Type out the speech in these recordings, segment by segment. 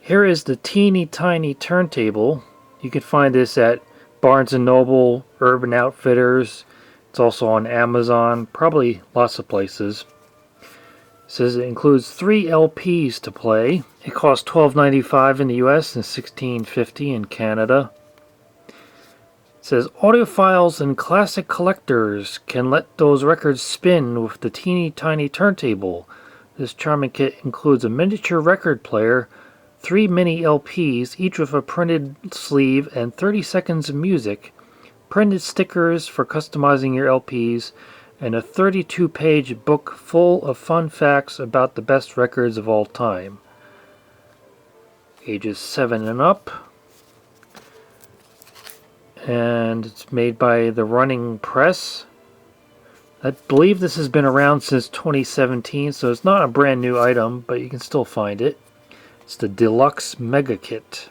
Here is the teeny tiny turntable. You can find this at Barnes & Noble, Urban Outfitters. It's also on Amazon, probably lots of places. It says it includes 3 LPs to play. It costs $12.95 in the US and $16.50 in Canada. It says audiophiles and classic collectors can let those records spin with the teeny tiny turntable. This charming kit includes a miniature record player, 3 mini LPs, each with a printed sleeve and 30 seconds of music, printed stickers for customizing your LPs, and a 32-page book full of fun facts about the best records of all time. Ages 7 and up. And it's made by the Running Press. I believe this has been around since 2017, so it's not a brand new item, but you can still find it. It's the Deluxe Mega Kit.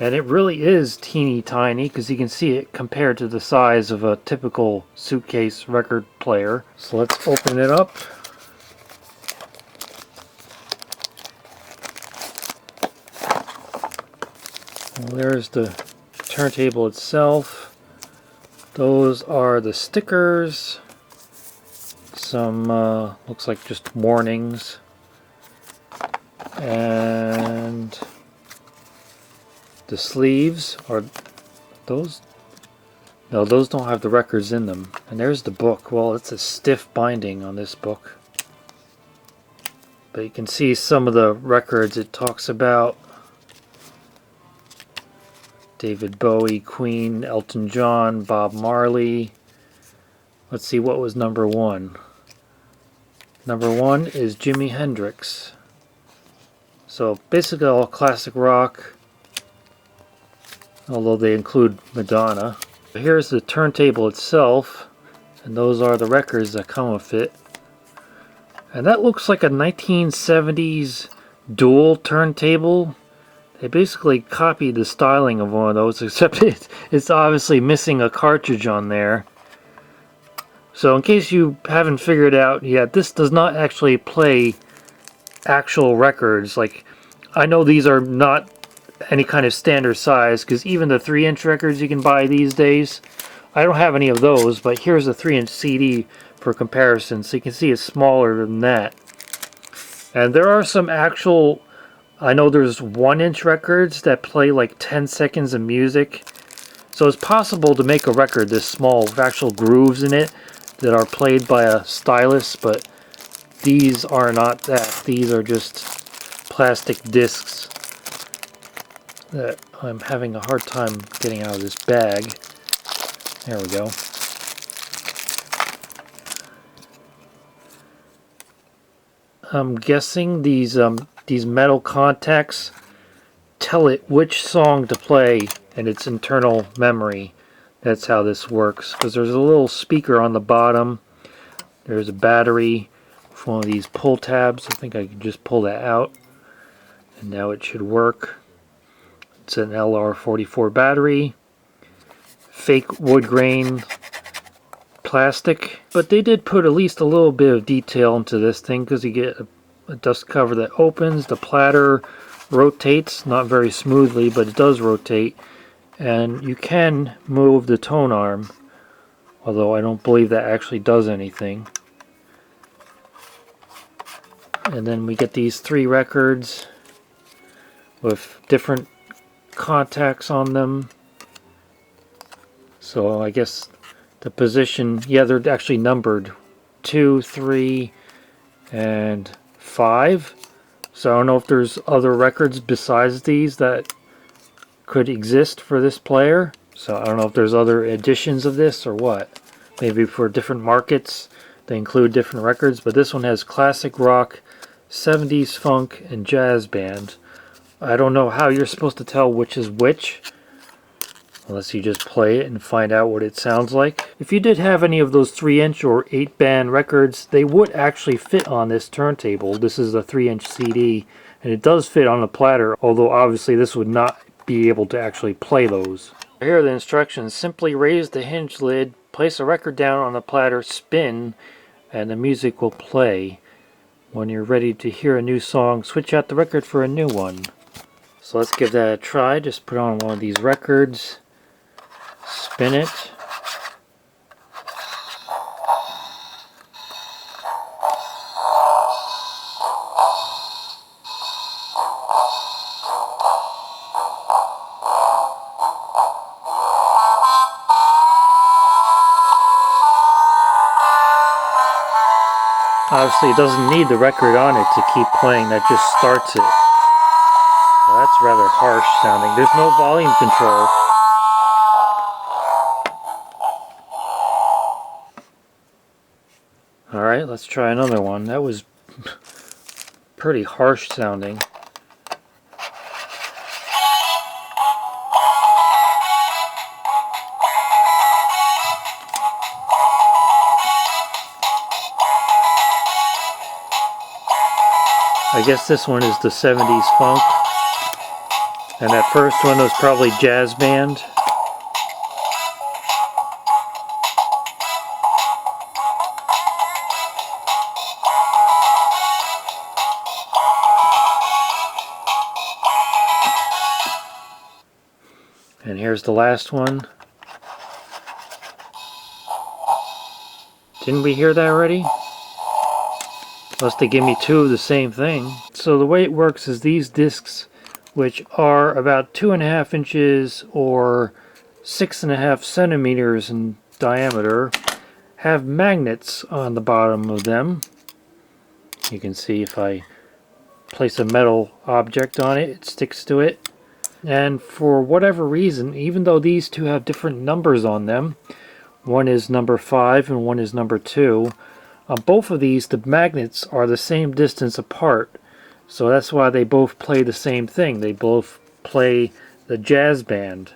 And it really is teeny tiny, because you can see it compared to the size of a typical suitcase record player. So let's open it up. Well, there's the turntable itself. Those are the stickers. Some looks like just warnings. And the sleeves are those. No, those don't have the records in them. And there's the book. Well, it's a stiff binding on this book. But you can see some of the records it talks about. David Bowie, Queen, Elton John, Bob Marley. Let's see what was number 1. Number 1 is Jimi Hendrix. So basically all classic rock, although they include Madonna. Here's the turntable itself, and those are the records that come with it. And that looks like a 1970s dual turntable. They basically copied the styling of one of those, except it's obviously missing a cartridge on there. So in case you haven't figured out yet, this does not actually play actual records. Like, I know these are not any kind of standard size, because even the 3-inch records you can buy these days, I don't have any of those, but here's a 3-inch CD for comparison, so you can see it's smaller than that. And there are some actual, I know there's 1-inch records that play like 10 seconds of music. So it's possible to make a record this small with actual grooves in it that are played by a stylus, but these are not that. These are just plastic discs that I'm having a hard time getting out of this bag. There we go. I'm guessing these metal contacts tell it which song to play in its internal memory. That's how this works, because there's a little speaker on the bottom. There's a battery with one of these pull tabs. I think I can just pull that out, and now it should work. It's an LR44 battery, fake wood grain plastic, but they did put at least a little bit of detail into this thing, because you get a dust cover that opens. The platter rotates, not very smoothly, but it does rotate, and you can move the tone arm, although I don't believe that actually does anything. And then we get these 3 records with different contacts on them. So I guess the position, yeah, they're actually numbered 2, 3, and 5. So I don't know if there's other records besides these that could exist for this player. So I don't know if there's other editions of this or what. Maybe for different markets they include different records, but this one has classic rock, 70s funk, and jazz band. I don't know how you're supposed to tell which is which, unless you just play it and find out what it sounds like. If you did have any of those 3-inch or 8-band records, they would actually fit on this turntable. This is a 3-inch CD, and it does fit on a platter, although obviously this would not be able to actually play those. Here are the instructions. Simply raise the hinge lid, place a record down on the platter, spin, and the music will play. When you're ready to hear a new song, switch out the record for a new one. So let's give that a try. Just put on one of these records, spin it. Obviously it doesn't need the record on it to keep playing, that just starts it. Well, that's rather harsh sounding. There's no volume control. Alright, let's try another one. That was pretty harsh sounding. I guess this one is the 70s funk. And that first one was probably jazz band. And here's the last one. Didn't we hear that already? Unless they give me two of the same thing. So the way it works is these discs, which are about 2.5 inches or 6.5 centimeters in diameter, have magnets on the bottom of them. You can see if I place a metal object on it, it sticks to it. And for whatever reason, even though these two have different numbers on them, one is number 5 and one is number 2, on both of these the magnets are the same distance apart. So that's why they both play the same thing. They both play the jazz band.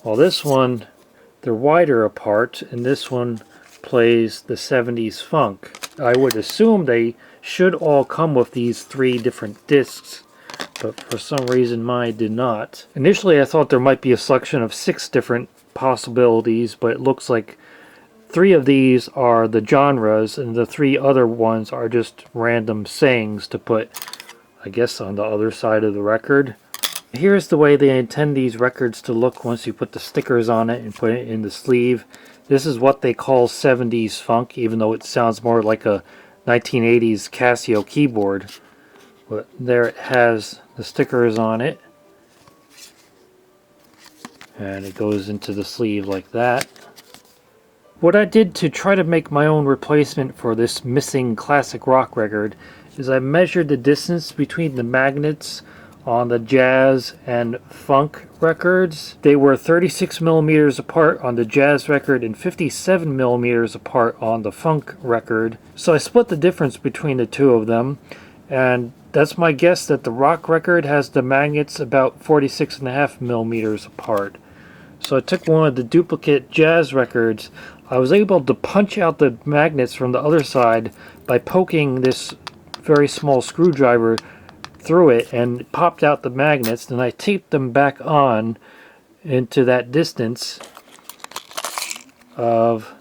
Well, this one, they're wider apart, and this one plays the 70s funk. I would assume they should all come with these 3 different discs, but for some reason mine did not. Initially I thought there might be a selection of 6 different possibilities, but it looks like 3 of these are the genres, and the 3 other ones are just random sayings to put, I guess, on the other side of the record. Here's the way they intend these records to look once you put the stickers on it and put it in the sleeve. This is what they call 70s funk, even though it sounds more like a 1980s Casio keyboard. But there it has the stickers on it. And it goes into the sleeve like that. What I did to try to make my own replacement for this missing classic rock record is I measured the distance between the magnets on the jazz and funk records. They were 36 millimeters apart on the jazz record and 57 millimeters apart on the funk record. So I split the difference between the two of them, and that's my guess that the rock record has the magnets about 46.5 millimeters apart. So I took one of the duplicate jazz records. I was able to punch out the magnets from the other side by poking this very small screwdriver through it, and it popped out the magnets. Then I taped them back on into that distance of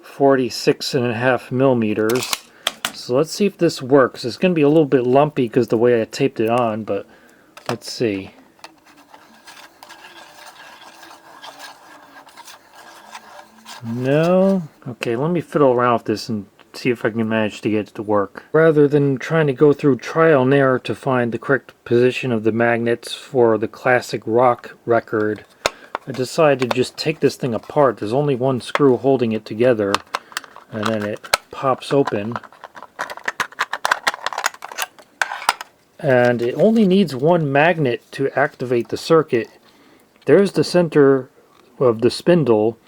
46.5 millimeters. So let's see if this works. It's going to be a little bit lumpy because the way I taped it on, but let's see. No? Okay, let me fiddle around with this and see if I can manage to get it to work. Rather than trying to go through trial and error to find the correct position of the magnets for the classic rock record, I decided to just take this thing apart. There's only one screw holding it together, and then it pops open. And it only needs one magnet to activate the circuit. There's the center of the spindle,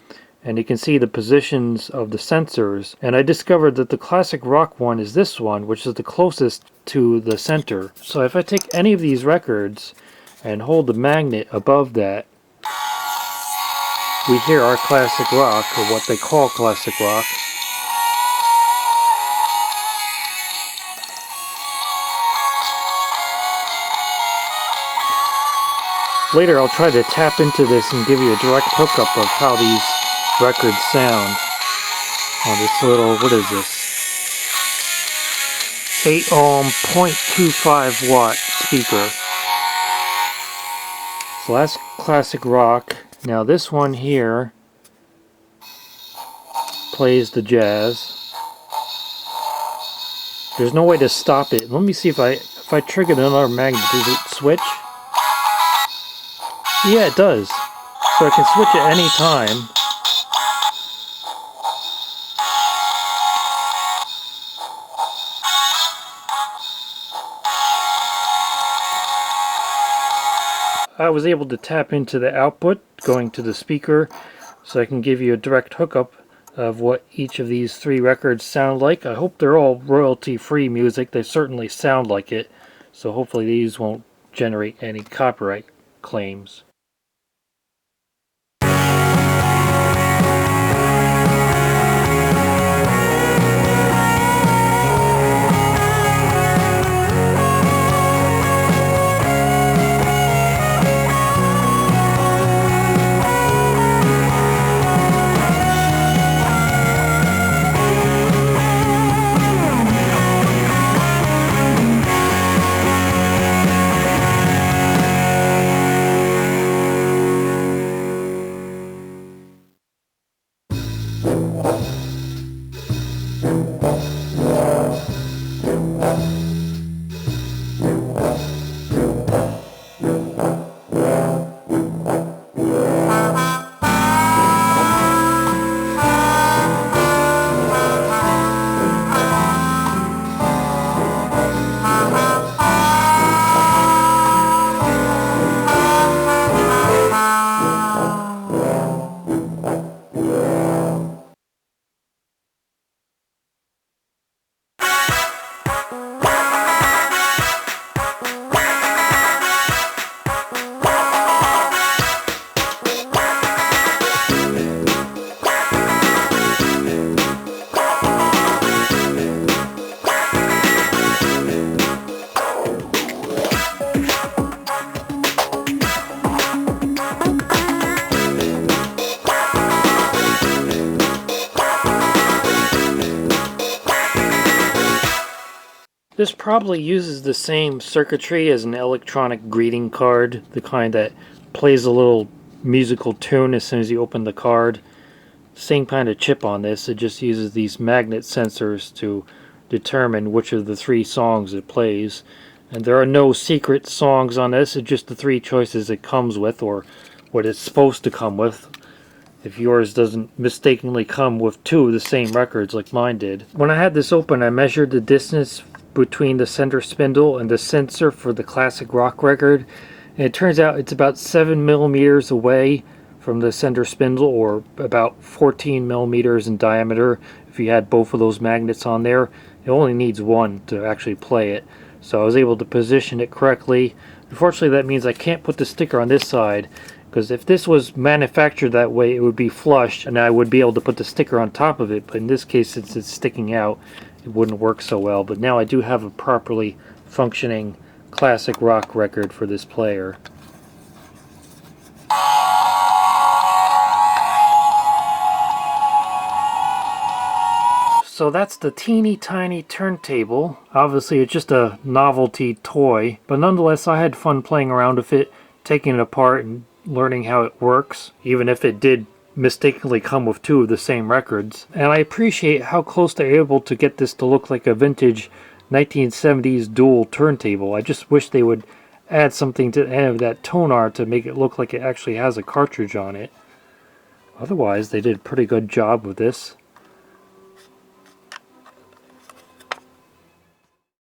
and you can see the positions of the sensors. And I discovered that the classic rock one is this one, which is the closest to the center. So if I take any of these records and hold the magnet above that, we hear our classic rock, or what they call classic rock. Later I'll try to tap into this and give you a direct hookup of how these records sound on this little, what is this? 8 ohm 0.25 watt speaker. So that's classic rock. Now this one here plays the jazz. There's no way to stop it. Let me see if I triggered another magnet, does it switch? Yeah, it does. So I can switch at any time. I was able to tap into the output going to the speaker, so I can give you a direct hookup of what each of these 3 records sound like. I hope they're all royalty-free music. They certainly sound like it, so hopefully these won't generate any copyright claims. This probably uses the same circuitry as an electronic greeting card, the kind that plays a little musical tune as soon as you open the card. Same kind of chip on this. It just uses these magnet sensors to determine which of the 3 songs it plays. And there are no secret songs on this. It's just the 3 choices it comes with, or what it's supposed to come with, if yours doesn't mistakenly come with 2 of the same records like mine did. When I had this open, I measured the distance between the center spindle and the sensor for the classic rock record, and it turns out it's about 7 millimeters away from the center spindle, or about 14 millimeters in diameter. If you had both of those magnets on there, it only needs one to actually play it. So I was able to position it correctly. Unfortunately, that means I can't put the sticker on this side, because if this was manufactured that way, it would be flush and I would be able to put the sticker on top of it. But in this case, since it's sticking out, it wouldn't work so well. But now I do have a properly functioning classic rock record for this player. So that's the teeny tiny turntable. Obviously it's just a novelty toy, but nonetheless I had fun playing around with it, taking it apart and learning how it works, even if it did mistakenly come with 2 of the same records. And I appreciate how close they're able to get this to look like a vintage 1970s dual turntable. I just wish they would add something to the end of that tone art to make it look like it actually has a cartridge on it. Otherwise, they did a pretty good job with this.